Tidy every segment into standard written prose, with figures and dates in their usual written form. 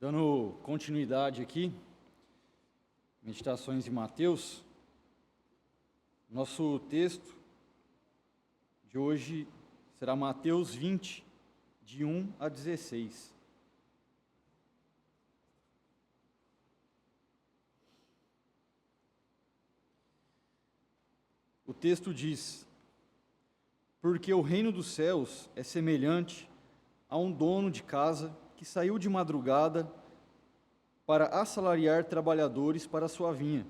Dando continuidade aqui, meditações em Mateus, nosso texto de hoje será Mateus 20, de 1 a 16. O texto diz: porque o reino dos céus é semelhante a um dono de casa que saiu de madrugada para assalariar trabalhadores para a sua vinha.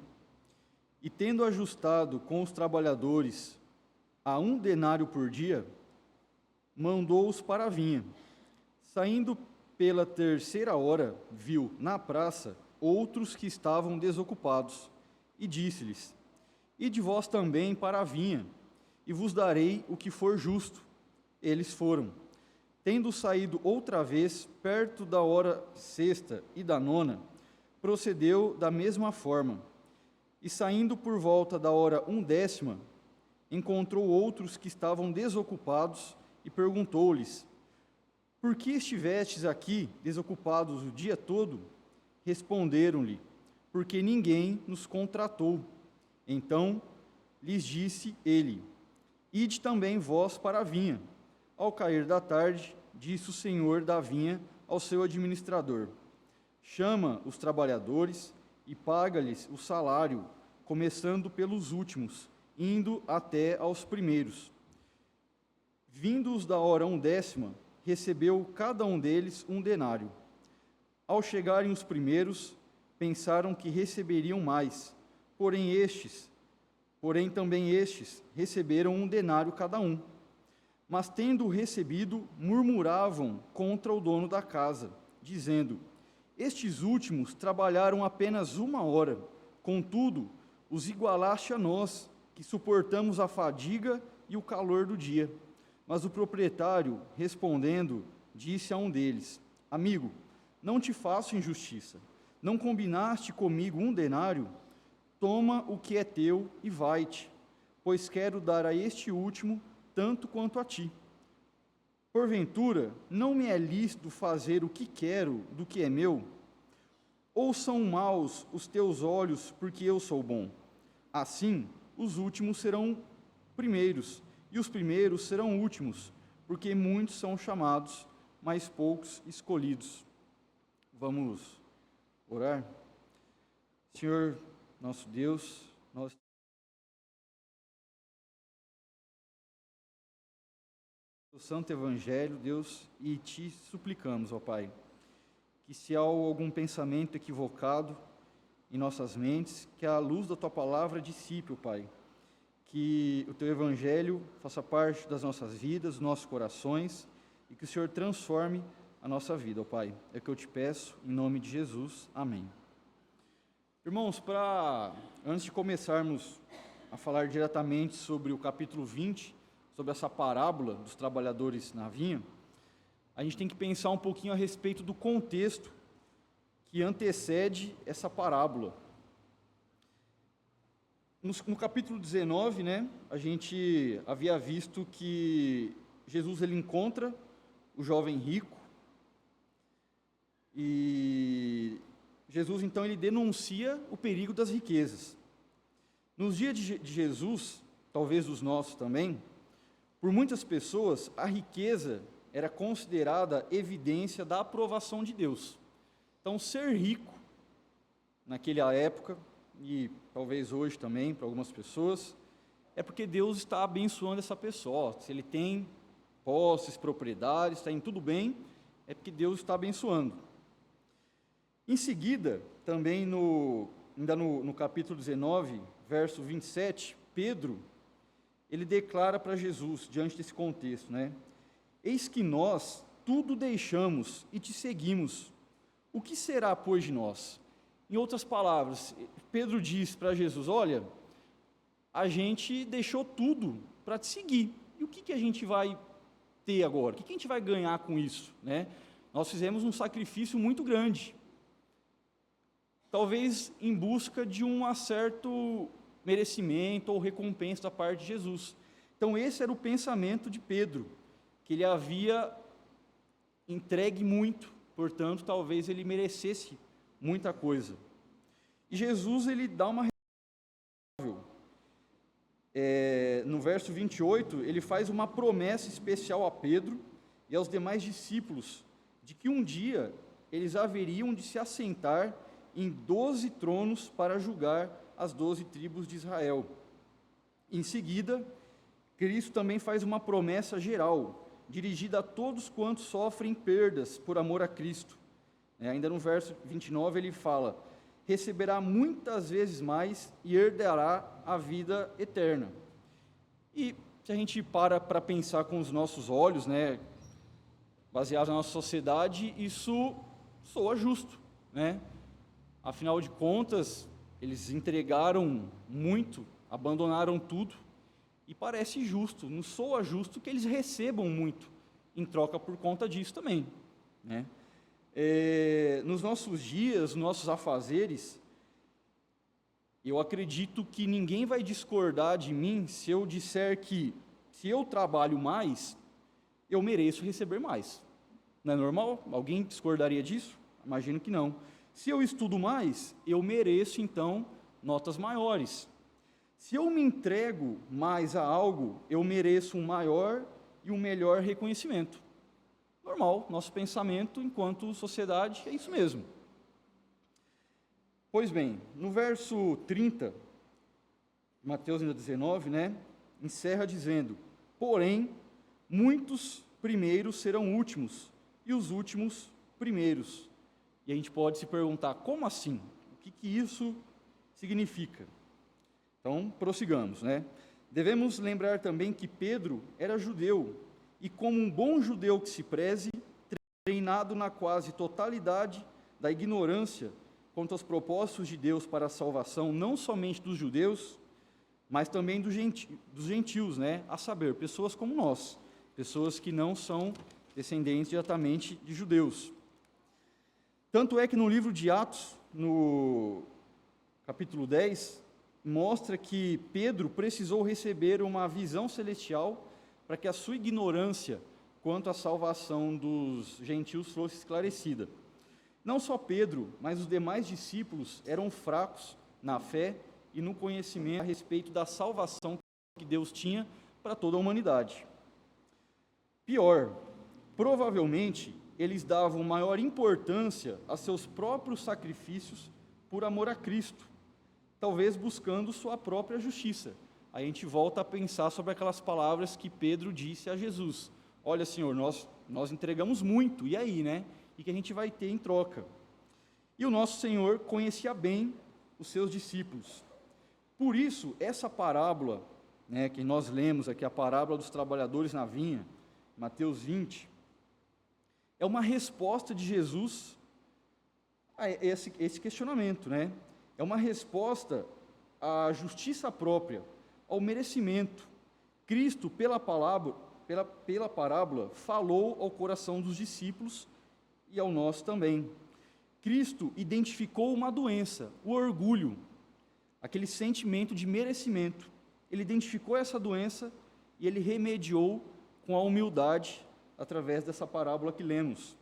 E tendo ajustado com os trabalhadores a 1 denário por dia, mandou-os para a vinha. Saindo pela 3ª hora, viu na praça outros que estavam desocupados, e disse-lhes: ide vós também para a vinha, e vos darei o que for justo. Eles foram. Tendo saído outra vez, perto da hora 6ª e da 9ª, procedeu da mesma forma. E saindo por volta da hora 1/10, encontrou outros que estavam desocupados e perguntou-lhes: por que estivestes aqui desocupados o dia todo? Responderam-lhe: porque ninguém nos contratou. Então lhes disse ele: ide também vós para a vinha. Ao cair da tarde, disse o senhor da vinha ao seu administrador: chama os trabalhadores e paga-lhes o salário, começando pelos últimos, indo até aos primeiros. Vindos da hora 1/10, recebeu cada um deles 1 denário. Ao chegarem os primeiros, pensaram que receberiam mais, porém também estes receberam 1 denário cada um. Mas, tendo recebido, murmuravam contra o dono da casa, dizendo: estes últimos trabalharam apenas 1 hora, contudo, os igualaste a nós, que suportamos a fadiga e o calor do dia. Mas o proprietário, respondendo, disse a um deles: amigo, não te faço injustiça. Não combinaste comigo 1 denário? Toma o que é teu e vai-te, pois quero dar a este último tanto quanto a ti. Porventura, não me é lícito fazer o que quero do que é meu? Ou são maus os teus olhos, porque eu sou bom? Assim, os últimos serão primeiros, e os primeiros serão últimos, porque muitos são chamados, mas poucos escolhidos. Vamos orar? Senhor, nosso Deus, nós o Santo Evangelho, Deus, e te suplicamos, ó Pai, que se há algum pensamento equivocado em nossas mentes, que a luz da Tua Palavra dissipe, ó Pai, que o Teu Evangelho faça parte das nossas vidas, dos nossos corações, e que o Senhor transforme a nossa vida, ó Pai. É o que eu te peço, em nome de Jesus. Amém. Irmãos, antes de começarmos a falar diretamente sobre o capítulo 20, sobre essa parábola dos trabalhadores na vinha, a gente tem que pensar um pouquinho a respeito do contexto que antecede essa parábola. No capítulo 19, a gente havia visto que Jesus ele encontra o jovem rico e Jesus então ele denuncia o perigo das riquezas. Nos dias de Jesus, talvez os nossos também, por muitas pessoas, a riqueza era considerada evidência da aprovação de Deus. Então, ser rico, naquela época, e talvez hoje também, para algumas pessoas, é porque Deus está abençoando essa pessoa. Se ele tem posses, propriedades, está indo tudo bem, é porque Deus está abençoando. Em seguida, também ainda no capítulo 19, verso 27, Pedro ele declara para Jesus, diante desse contexto, eis que nós tudo deixamos e te seguimos. O que será, pois, de nós? Em outras palavras, Pedro diz para Jesus: olha, a gente deixou tudo para te seguir. E o que a gente vai ter agora? O que a gente vai ganhar com isso? Nós fizemos um sacrifício muito grande, talvez em busca de um certo merecimento ou recompensa da parte de Jesus. Então esse era o pensamento de Pedro, que ele havia entregue muito portanto, talvez ele merecesse muita coisa. E Jesus, ele dá uma resposta. No verso 28, ele faz uma promessa especial a Pedro e aos demais discípulos, de que um dia eles haveriam de se assentar em 12 tronos para julgar as 12 tribos de Israel. Em seguida, Cristo também faz uma promessa geral, dirigida a todos quantos sofrem perdas por amor a Cristo. Ainda no verso 29 ele fala: receberá muitas vezes mais e herdará a vida eterna. E se a gente para pensar com os nossos olhos, baseado na nossa sociedade, isso soa justo, Afinal de contas, eles entregaram muito, abandonaram tudo, e parece justo, não soa justo que eles recebam muito em troca por conta disso também, Nos nossos dias, nos nossos afazeres, eu acredito que ninguém vai discordar de mim se eu disser que, se eu trabalho mais, eu mereço receber mais. Não é normal? Alguém discordaria disso? Imagino que não. Se eu estudo mais, eu mereço, então, notas maiores. Se eu me entrego mais a algo, eu mereço um maior e um melhor reconhecimento. Normal, nosso pensamento enquanto sociedade é isso mesmo. Pois bem, no verso 30, Mateus 19, encerra dizendo: porém, muitos primeiros serão últimos, e os últimos primeiros. E a gente pode se perguntar, como assim? O que isso significa? Então, prossigamos, Devemos lembrar também que Pedro era judeu, e como um bom judeu que se preze, treinado na quase totalidade da ignorância quanto aos propósitos de Deus para a salvação, não somente dos judeus, mas também dos gentios, a saber, pessoas como nós, pessoas que não são descendentes diretamente de judeus. Tanto é que no livro de Atos, no capítulo 10, mostra que Pedro precisou receber uma visão celestial para que a sua ignorância quanto à salvação dos gentios fosse esclarecida. Não só Pedro, mas os demais discípulos eram fracos na fé e no conhecimento a respeito da salvação que Deus tinha para toda a humanidade. Pior, provavelmente eles davam maior importância a seus próprios sacrifícios por amor a Cristo, talvez buscando sua própria justiça. Aí a gente volta a pensar sobre aquelas palavras que Pedro disse a Jesus: olha, Senhor, nós entregamos muito, e aí, E que a gente vai ter em troca? E o nosso Senhor conhecia bem os seus discípulos. Por isso, essa parábola, que nós lemos aqui, a parábola dos trabalhadores na vinha, Mateus 20, é uma resposta de Jesus a esse questionamento, É uma resposta à justiça própria, ao merecimento. Cristo, pela parábola, falou ao coração dos discípulos e ao nosso também. Cristo identificou uma doença, o orgulho, aquele sentimento de merecimento. Ele identificou essa doença e ele remediou com a humildade através dessa parábola que lemos.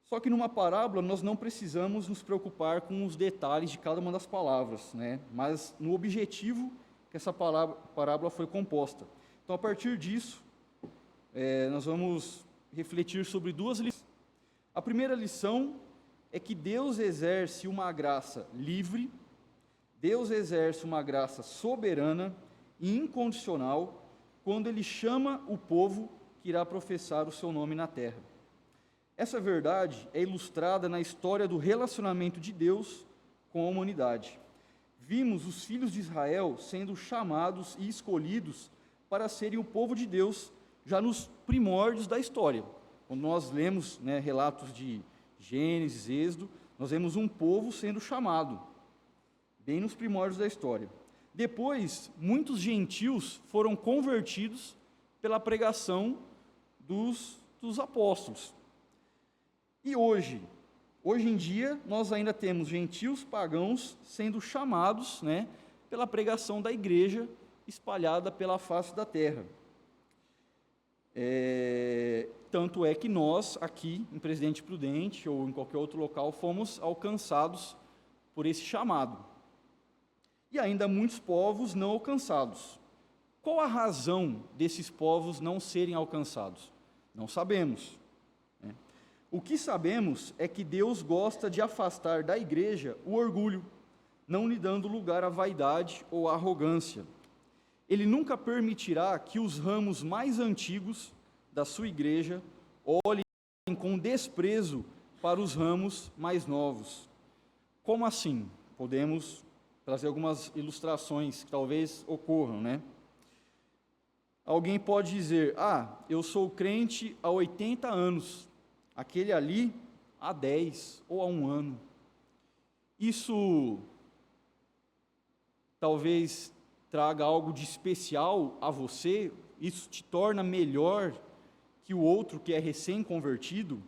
Só que numa parábola nós não precisamos nos preocupar com os detalhes de cada uma das palavras, mas no objetivo que essa parábola foi composta. Então, a partir disso, nós vamos refletir sobre duas lições. A primeira lição é que Deus exerce uma graça livre, Deus exerce uma graça soberana e incondicional quando Ele chama o povo que irá professar o seu nome na terra. Essa verdade é ilustrada na história do relacionamento de Deus com a humanidade. Vimos os filhos de Israel sendo chamados e escolhidos para serem o povo de Deus já nos primórdios da história. Quando nós lemos relatos de Gênesis, Êxodo, nós vemos um povo sendo chamado, bem nos primórdios da história. Depois, muitos gentios foram convertidos pela pregação dos apóstolos. E hoje em dia, nós ainda temos gentios pagãos sendo chamados pela pregação da igreja espalhada pela face da terra. tanto é que nós, aqui em Presidente Prudente ou em qualquer outro local, fomos alcançados por esse chamado. E ainda muitos povos não alcançados. Qual a razão desses povos não serem alcançados? Não sabemos. O que sabemos é que Deus gosta de afastar da igreja o orgulho, não lhe dando lugar à vaidade ou à arrogância. Ele nunca permitirá que os ramos mais antigos da sua igreja olhem com desprezo para os ramos mais novos. Como assim? Podemos trazer algumas ilustrações que talvez ocorram, né? Alguém pode dizer, eu sou crente há 80 anos, aquele ali há 10 ou há 1 ano. Isso talvez traga algo de especial a você, isso te torna melhor que o outro que é recém-convertido.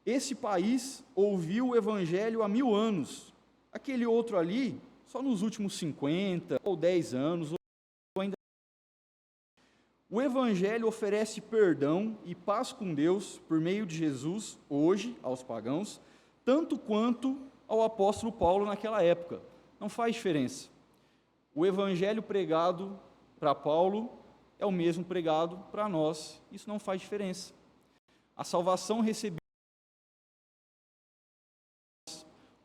Esse país ouviu o evangelho há 1000 anos, aquele outro ali só nos últimos 50 ou 10 anos. O evangelho oferece perdão e paz com Deus por meio de Jesus, hoje, aos pagãos, tanto quanto ao apóstolo Paulo naquela época. Não faz diferença. O evangelho pregado para Paulo é o mesmo pregado para nós. Isso não faz diferença. A salvação recebida,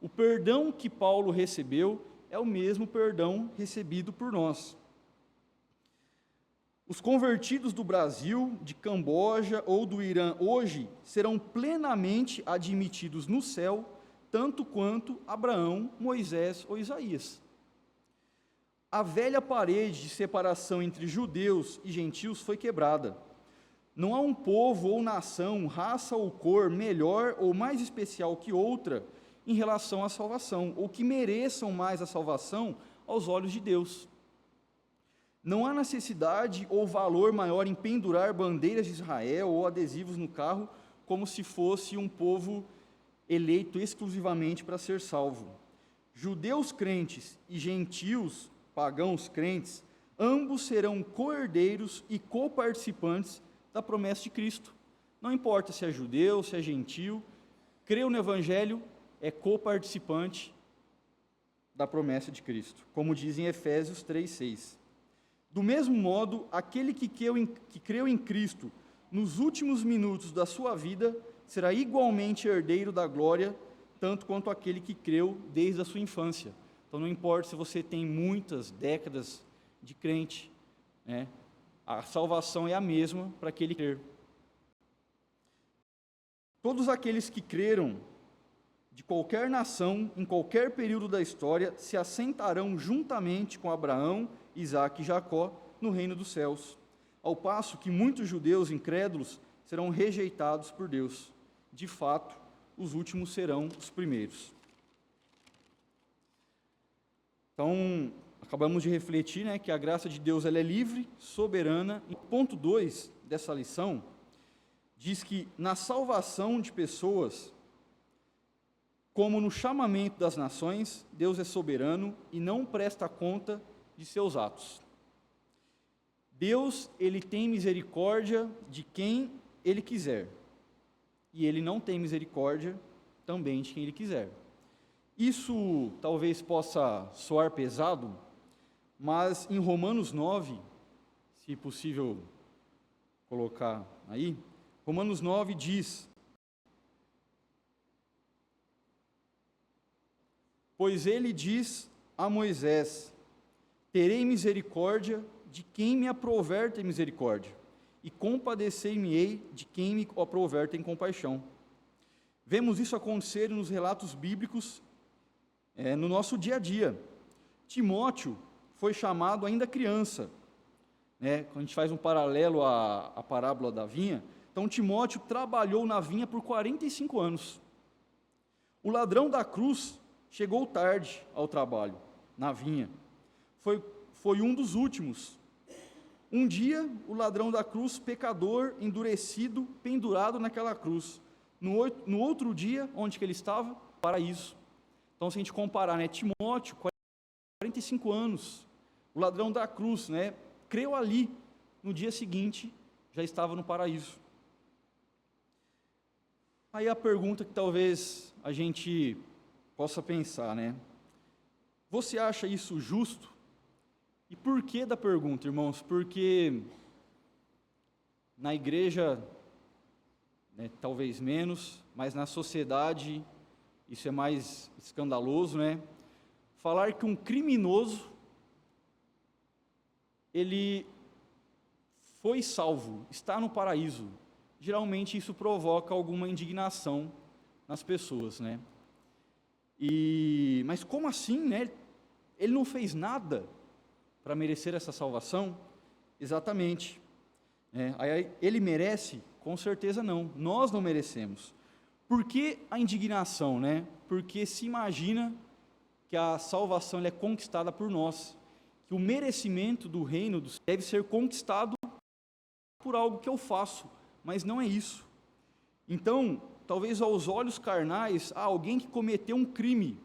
o perdão que Paulo recebeu é o mesmo perdão recebido por nós. Os convertidos do Brasil, de Camboja ou do Irã hoje serão plenamente admitidos no céu, tanto quanto Abraão, Moisés ou Isaías. A velha parede de separação entre judeus e gentios foi quebrada. Não há um povo ou nação, raça ou cor melhor ou mais especial que outra em relação à salvação, ou que mereçam mais a salvação aos olhos de Deus. Não há necessidade ou valor maior em pendurar bandeiras de Israel ou adesivos no carro, como se fosse um povo eleito exclusivamente para ser salvo. Judeus crentes e gentios pagãos crentes, ambos serão co-herdeiros e coparticipantes da promessa de Cristo. Não importa se é judeu, se é gentio, creu no Evangelho, é coparticipante da promessa de Cristo, como diz em Efésios 3:6. Do mesmo modo, aquele que creu em Cristo nos últimos minutos da sua vida será igualmente herdeiro da glória, tanto quanto aquele que creu desde a sua infância. Então, não importa se você tem muitas décadas de crente, a salvação é a mesma para aquele que crer. Todos aqueles que creram de qualquer nação, em qualquer período da história, se assentarão juntamente com Abraão, Isaque e Jacó no reino dos céus, ao passo que muitos judeus incrédulos serão rejeitados por Deus. De fato, os últimos serão os primeiros. Então, acabamos de refletir, que a graça de Deus ela é livre, soberana. E ponto 2 dessa lição diz que na salvação de pessoas, como no chamamento das nações, Deus é soberano e não presta conta de seus atos. Deus, ele tem misericórdia de quem ele quiser, e ele não tem misericórdia também de quem ele quiser. Isso talvez possa soar pesado, mas em Romanos 9, se possível colocar aí, Romanos 9 diz: pois ele diz a Moisés: terei misericórdia de quem me aprouver ter misericórdia, e compadecer-me-ei de quem me aprouver ter compaixão. Vemos isso acontecer nos relatos bíblicos, no nosso dia a dia. Timóteo foi chamado ainda criança, quando a gente faz um paralelo à parábola da vinha. Então, Timóteo trabalhou na vinha por 45 anos. O ladrão da cruz chegou tarde ao trabalho, na vinha. Foi um dos últimos. Um dia, o ladrão da cruz, pecador, endurecido, pendurado naquela cruz. No outro dia, onde que ele estava? Paraíso. Então, se a gente comparar, Timóteo, 45 anos, o ladrão da cruz, creu ali. No dia seguinte, já estava no paraíso. Aí a pergunta que talvez a gente possa pensar, né? Você acha isso justo? E por que da pergunta, irmãos? Porque na igreja, né, talvez menos, mas na sociedade isso é mais escandaloso, né? Falar que um criminoso, ele foi salvo, está no paraíso, geralmente isso provoca alguma indignação nas pessoas, né? Mas como assim, né? Ele não fez nada para merecer essa salvação? Exatamente. Aí ele merece? Com certeza não. Nós não merecemos. Por que a indignação, né? Porque se imagina que a salvação ela é conquistada por nós, que o merecimento do reino deve ser conquistado por algo que eu faço, mas não é isso. Então, talvez aos olhos carnais, alguém que cometeu um crime,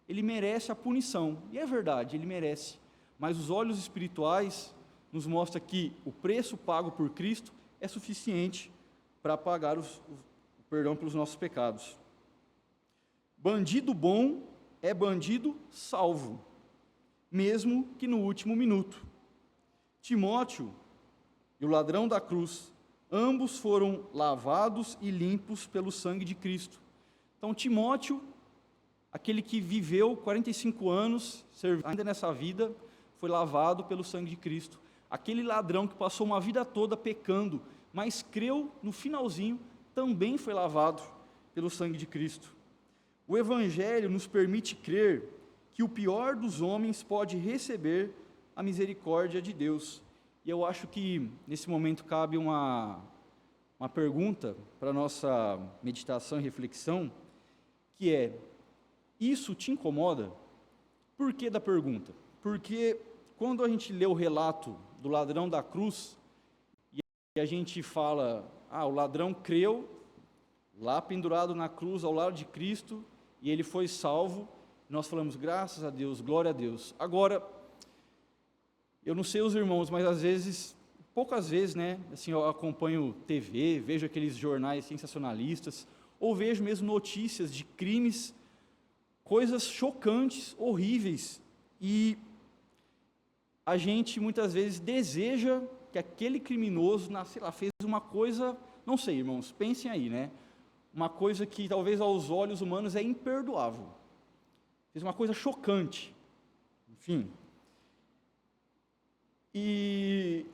ele merece a punição, e é verdade, ele merece, mas os olhos espirituais nos mostram que o preço pago por Cristo é suficiente para pagar o perdão pelos nossos pecados. Bandido bom é bandido salvo, mesmo que no último minuto. Timóteo e o ladrão da cruz, ambos foram lavados e limpos pelo sangue de Cristo. Então, Timóteo, aquele que viveu 45 anos, ainda nessa vida, foi lavado pelo sangue de Cristo. Aquele ladrão que passou uma vida toda pecando, mas creu no finalzinho, também foi lavado pelo sangue de Cristo. O Evangelho nos permite crer que o pior dos homens pode receber a misericórdia de Deus. E eu acho que nesse momento cabe uma pergunta para a nossa meditação e reflexão, que é: isso te incomoda? Por que da pergunta? Porque quando a gente lê o relato do ladrão da cruz, e a gente fala, o ladrão creu, lá pendurado na cruz, ao lado de Cristo, e ele foi salvo, nós falamos, graças a Deus, glória a Deus. Agora, eu não sei os irmãos, mas às vezes, poucas vezes, né, assim, eu acompanho TV, vejo aqueles jornais sensacionalistas, ou vejo mesmo notícias de crimes, coisas chocantes, horríveis, e a gente muitas vezes deseja que aquele criminoso, sei lá, fez uma coisa, não sei, irmãos, pensem aí, né, uma coisa que talvez aos olhos humanos é imperdoável, fez uma coisa chocante, enfim, e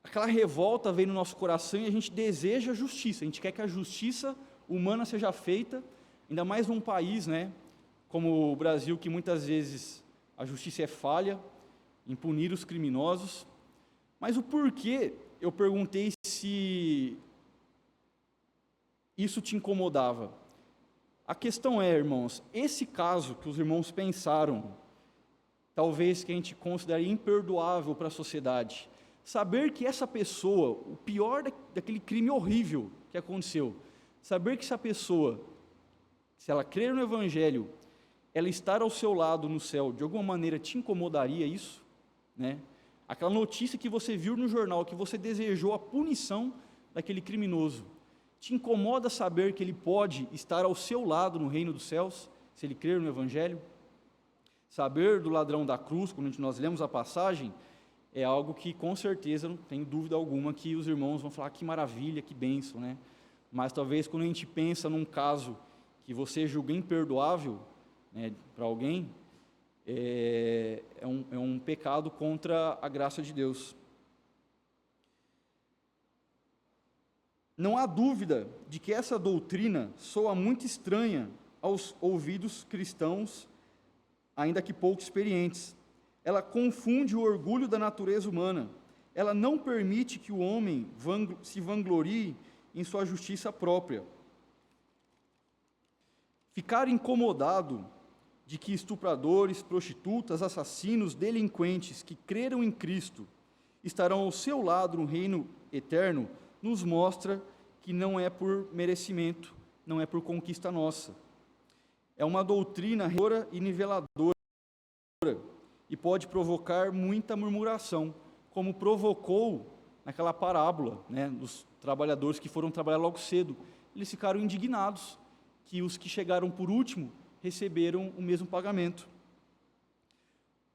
aquela revolta vem no nosso coração e a gente deseja justiça, a gente quer que a justiça humana seja feita, ainda mais num país, né, como o Brasil, que muitas vezes a justiça é falha em punir os criminosos. Mas o porquê, eu perguntei se isso te incomodava. A questão é, irmãos, esse caso que os irmãos pensaram, talvez que a gente considere imperdoável para a sociedade, saber que essa pessoa, o pior daquele crime horrível que aconteceu, saber que essa pessoa, se ela crer no Evangelho, ela estar ao seu lado no céu, de alguma maneira te incomodaria isso? Né? Aquela notícia que você viu no jornal, que você desejou a punição daquele criminoso, te incomoda saber que ele pode estar ao seu lado no reino dos céus, se ele crer no Evangelho? Saber do ladrão da cruz, quando nós lemos a passagem, é algo que com certeza, não tenho dúvida alguma, que os irmãos vão falar, que maravilha, que bênção, né? Mas talvez quando a gente pensa num caso que você julga imperdoável, né, para alguém, é um pecado contra a graça de Deus. Não há dúvida de que essa doutrina soa muito estranha aos ouvidos cristãos, ainda que pouco experientes. Ela confunde o orgulho da natureza humana. Ela não permite que o homem se vanglorie em sua justiça própria. Ficar incomodado de que estupradores, prostitutas, assassinos, delinquentes que creram em Cristo estarão ao seu lado no reino eterno, nos mostra que não é por merecimento, não é por conquista nossa. É uma doutrina reveladora e niveladora e pode provocar muita murmuração, como provocou naquela parábola, né, dos trabalhadores que foram trabalhar logo cedo. Eles ficaram indignados que os que chegaram por último receberam o mesmo pagamento.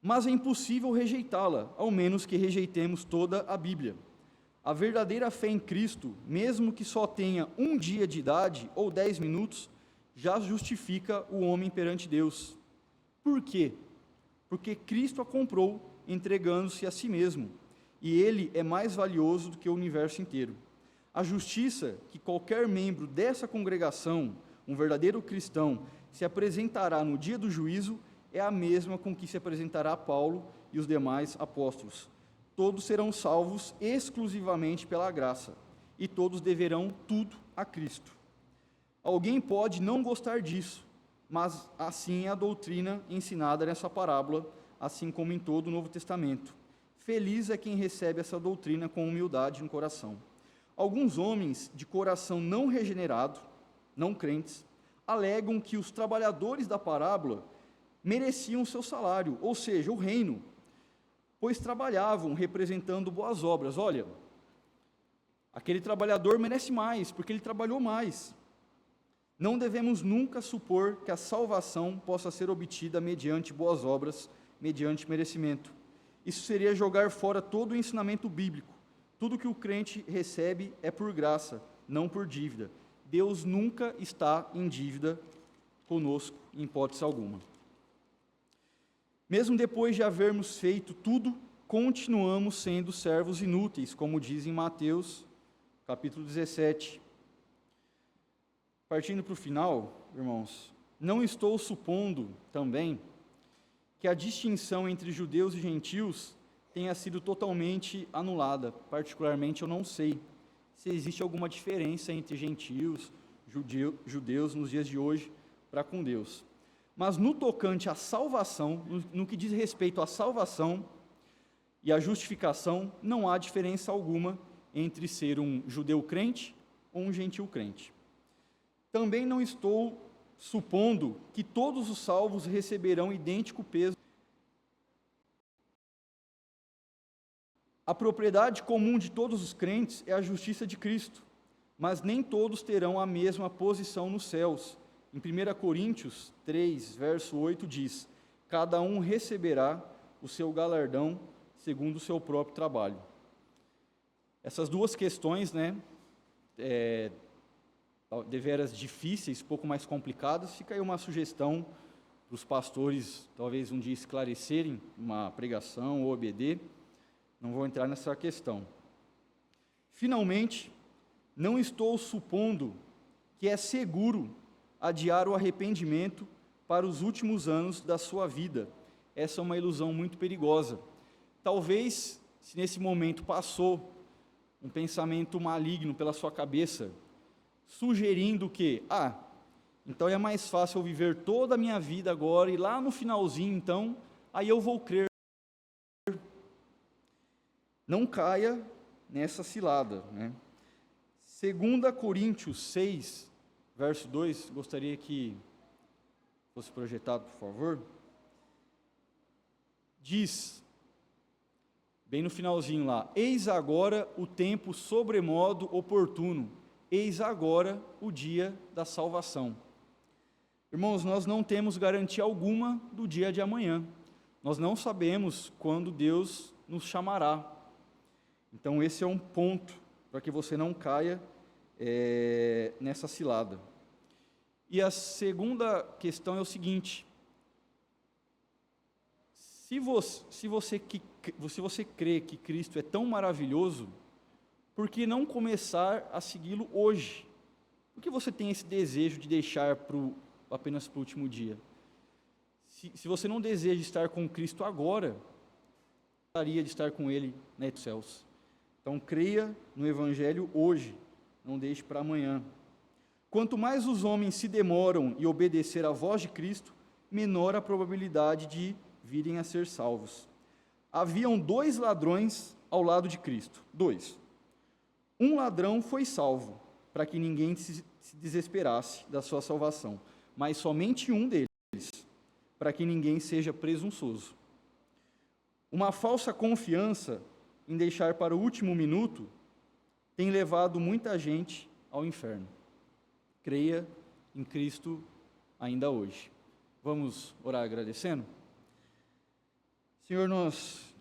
Mas é impossível rejeitá-la, ao menos que rejeitemos toda a Bíblia. A verdadeira fé em Cristo, mesmo que só tenha 1 dia de idade ou 10 minutos, já justifica o homem perante Deus. Por quê? Porque Cristo a comprou, entregando-se a si mesmo, e Ele é mais valioso do que o universo inteiro. A justiça que qualquer membro dessa congregação, um verdadeiro cristão, se apresentará no dia do juízo, é a mesma com que se apresentará Paulo e os demais apóstolos. Todos serão salvos exclusivamente pela graça, e todos deverão tudo a Cristo. Alguém pode não gostar disso, mas assim é a doutrina ensinada nessa parábola, assim como em todo o Novo Testamento. Feliz é quem recebe essa doutrina com humildade no coração. Alguns homens de coração não regenerado, não crentes, alegam que os trabalhadores da parábola mereciam o seu salário, ou seja, o reino, pois trabalhavam representando boas obras. Olha, aquele trabalhador merece mais, porque ele trabalhou mais. Não devemos nunca supor que a salvação possa ser obtida mediante boas obras, mediante merecimento. Isso seria jogar fora todo o ensinamento bíblico. Tudo que o crente recebe é por graça, não por dívida. Deus nunca está em dívida conosco, em hipótese alguma. Mesmo depois de havermos feito tudo, continuamos sendo servos inúteis, como diz em Mateus, capítulo 17. Partindo para o final, irmãos, não estou supondo também que a distinção entre judeus e gentios tenha sido totalmente anulada. Particularmente, eu não sei se existe alguma diferença entre gentios, judeus nos dias de hoje para com Deus. Mas no tocante à salvação, no que diz respeito à salvação e à justificação, não há diferença alguma entre ser um judeu crente ou um gentil crente. Também não estou supondo que todos os salvos receberão idêntico peso. A propriedade comum de todos os crentes é a justiça de Cristo, mas nem todos terão a mesma posição nos céus. Em 1 Coríntios 3, verso 8 diz: cada um receberá o seu galardão segundo o seu próprio trabalho. Essas duas questões, deveras difíceis, pouco mais complicadas, fica aí uma sugestão para os pastores, talvez um dia esclarecerem uma pregação ou OBD, não vou entrar nessa questão. Finalmente, não estou supondo que é seguro adiar o arrependimento para os últimos anos da sua vida. Essa é uma ilusão muito perigosa. Talvez, se nesse momento passou um pensamento maligno pela sua cabeça, sugerindo que, então é mais fácil eu viver toda a minha vida agora, e lá no finalzinho, então, aí eu vou crer. Não caia nessa cilada, 2 Coríntios 6, verso 2, gostaria que fosse projetado, por favor. Diz, bem no finalzinho lá: eis agora o tempo sobremodo oportuno, eis agora o dia da salvação. Irmãos, nós não temos garantia alguma do dia de amanhã. Nós não sabemos quando Deus nos chamará. Então esse é um ponto para que você não caia nessa cilada. E a segunda questão é o seguinte: se você crê que Cristo é tão maravilhoso, por que não começar a segui-lo hoje? Por que você tem esse desejo de deixar apenas para o último dia? Se você não deseja estar com Cristo agora, gostaria de estar com Ele nos céus. Então creia no Evangelho hoje, não deixe para amanhã. Quanto mais os homens se demoram em obedecer à voz de Cristo, menor a probabilidade de virem a ser salvos. Haviam 2 ladrões ao lado de Cristo. 2. Um ladrão foi salvo, para que ninguém se desesperasse da sua salvação, mas somente um deles, para que ninguém seja presunçoso. Uma falsa confiança em deixar para o último minuto tem levado muita gente ao inferno. Creia em Cristo ainda hoje. Vamos orar agradecendo? Senhor, nós